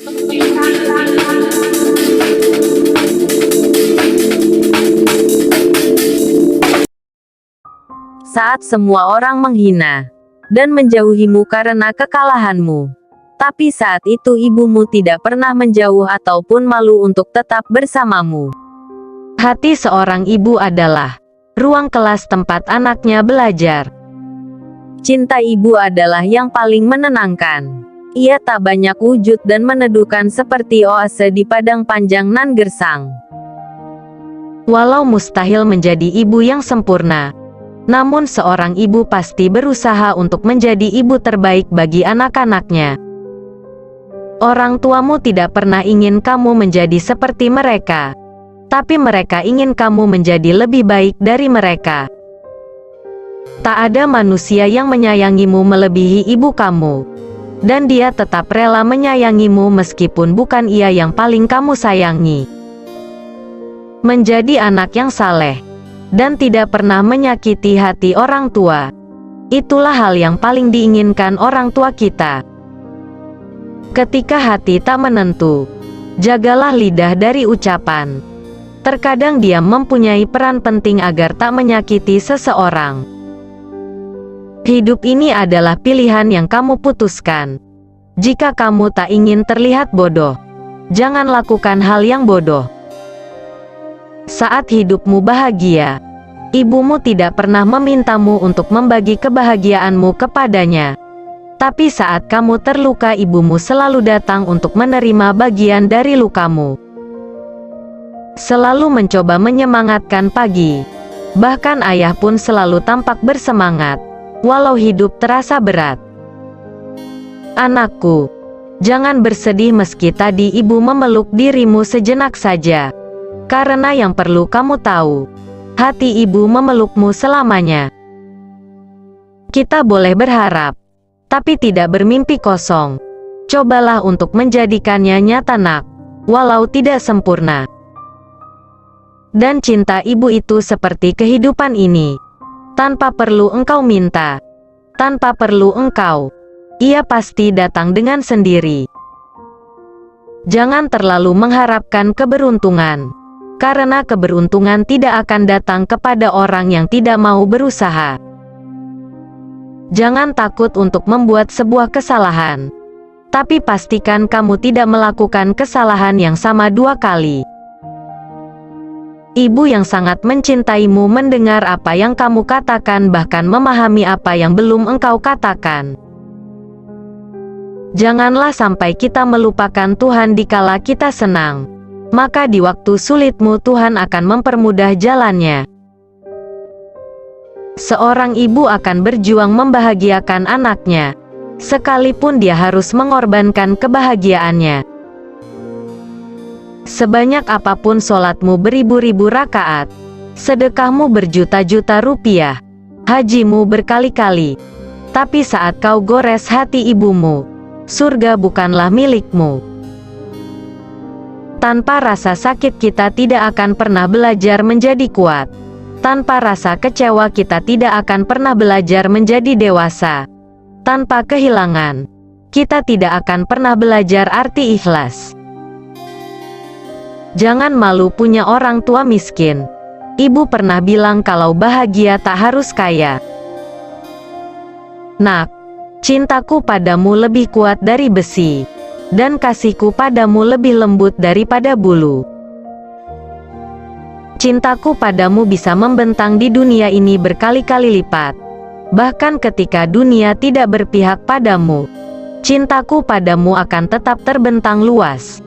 Saat semua orang menghina dan menjauhimu karena kekalahanmu. Tapi saat itu ibumu tidak pernah menjauh ataupun malu untuk tetap bersamamu. Hati seorang ibu adalah ruang kelas tempat anaknya belajar. Cinta ibu adalah yang paling menenangkan. Ia tak banyak wujud dan meneduhkan seperti oase di padang panjang nan gersang. Walau mustahil menjadi ibu yang sempurna, namun seorang ibu pasti berusaha untuk menjadi ibu terbaik bagi anak-anaknya. Orang tuamu tidak pernah ingin kamu menjadi seperti mereka, tapi mereka ingin kamu menjadi lebih baik dari mereka. Tak ada manusia yang menyayangimu melebihi ibu kamu, dan dia tetap rela menyayangimu meskipun bukan ia yang paling kamu sayangi. Menjadi anak yang saleh dan tidak pernah menyakiti hati orang tua, itulah hal yang paling diinginkan orang tua kita. Ketika hati tak menentu, jagalah lidah dari ucapan. Terkadang diam mempunyai peran penting agar tak menyakiti seseorang. Hidup ini adalah pilihan yang kamu putuskan. Jika kamu tak ingin terlihat bodoh, jangan lakukan hal yang bodoh. Saat hidupmu bahagia, ibumu tidak pernah memintamu untuk membagi kebahagiaanmu kepadanya. Tapi saat kamu terluka, ibumu selalu datang untuk menerima bagian dari lukamu. Selalu mencoba menyemangatkan pagi. Bahkan ayah pun selalu tampak bersemangat, walau hidup terasa berat. Anakku, jangan bersedih meski tadi ibu memeluk dirimu sejenak saja. Karena yang perlu kamu tahu, hati ibu memelukmu selamanya. Kita boleh berharap, tapi tidak bermimpi kosong. Cobalah untuk menjadikannya nyata nak, walau tidak sempurna. Dan cinta ibu itu seperti kehidupan ini. Tanpa perlu engkau minta, tanpa perlu engkau, ia pasti datang dengan sendiri. Jangan terlalu mengharapkan keberuntungan, karena keberuntungan tidak akan datang kepada orang yang tidak mau berusaha. Jangan takut untuk membuat sebuah kesalahan, tapi pastikan kamu tidak melakukan kesalahan yang sama 2 kali. Ibu yang sangat mencintaimu mendengar apa yang kamu katakan, bahkan memahami apa yang belum engkau katakan. Janganlah sampai kita melupakan Tuhan dikala kita senang, maka di waktu sulitmu Tuhan akan mempermudah jalannya. Seorang ibu akan berjuang membahagiakan anaknya, sekalipun dia harus mengorbankan kebahagiaannya. Sebanyak apapun sholatmu beribu-ribu rakaat, sedekahmu berjuta-juta rupiah, hajimu berkali-kali, tapi saat kau gores hati ibumu, surga bukanlah milikmu. Tanpa rasa sakit kita tidak akan pernah belajar menjadi kuat. Tanpa rasa kecewa kita tidak akan pernah belajar menjadi dewasa. Tanpa kehilangan, kita tidak akan pernah belajar arti ikhlas. Jangan malu punya orang tua miskin. Ibu pernah bilang kalau bahagia tak harus kaya. Nak, cintaku padamu lebih kuat dari besi, dan kasihku padamu lebih lembut daripada bulu. Cintaku padamu bisa membentang di dunia ini berkali-kali lipat. Bahkan ketika dunia tidak berpihak padamu, cintaku padamu akan tetap terbentang luas.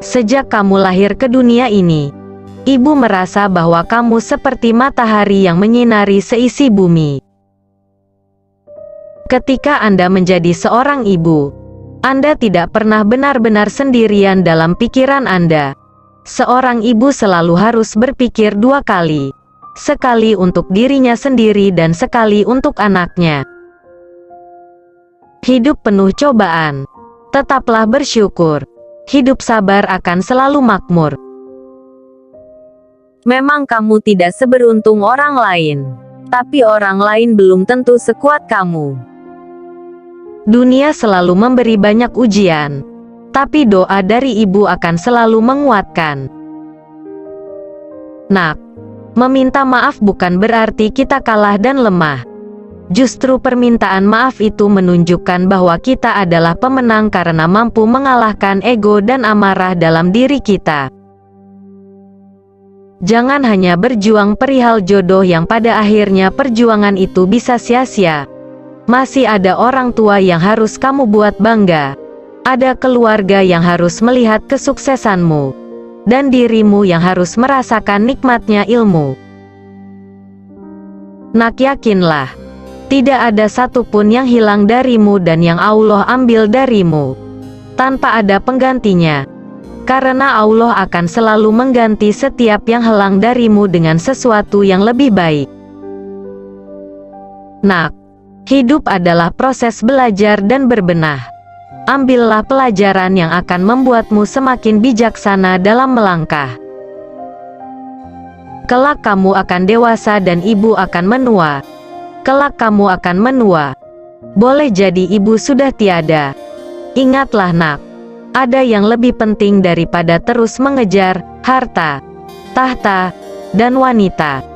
Sejak kamu lahir ke dunia ini, ibu merasa bahwa kamu seperti matahari yang menyinari seisi bumi. Ketika Anda menjadi seorang ibu, Anda tidak pernah benar-benar sendirian dalam pikiran Anda. Seorang ibu selalu harus berpikir 2 kali. Sekali untuk dirinya sendiri dan sekali untuk anaknya. Hidup penuh cobaan. Tetaplah bersyukur. Hidup sabar akan selalu makmur. Memang kamu tidak seberuntung orang lain, tapi orang lain belum tentu sekuat kamu. Dunia selalu memberi banyak ujian, tapi doa dari ibu akan selalu menguatkan. Nak, meminta maaf bukan berarti kita kalah dan lemah. Justru permintaan maaf itu menunjukkan bahwa kita adalah pemenang karena mampu mengalahkan ego dan amarah dalam diri kita. Jangan hanya berjuang perihal jodoh yang pada akhirnya perjuangan itu bisa sia-sia. Masih ada orang tua yang harus kamu buat bangga. Ada keluarga yang harus melihat kesuksesanmu. Dan dirimu yang harus merasakan nikmatnya ilmu. Nak, yakinlah, tidak ada satupun yang hilang darimu dan yang Allah ambil darimu tanpa ada penggantinya. Karena Allah akan selalu mengganti setiap yang hilang darimu dengan sesuatu yang lebih baik. Nak, hidup adalah proses belajar dan berbenah. Ambillah pelajaran yang akan membuatmu semakin bijaksana dalam melangkah. Kelak kamu akan dewasa dan ibu akan menua. Kelak kamu akan menua. Boleh jadi ibu sudah tiada. Ingatlah nak, ada yang lebih penting daripada terus mengejar harta, tahta, dan wanita.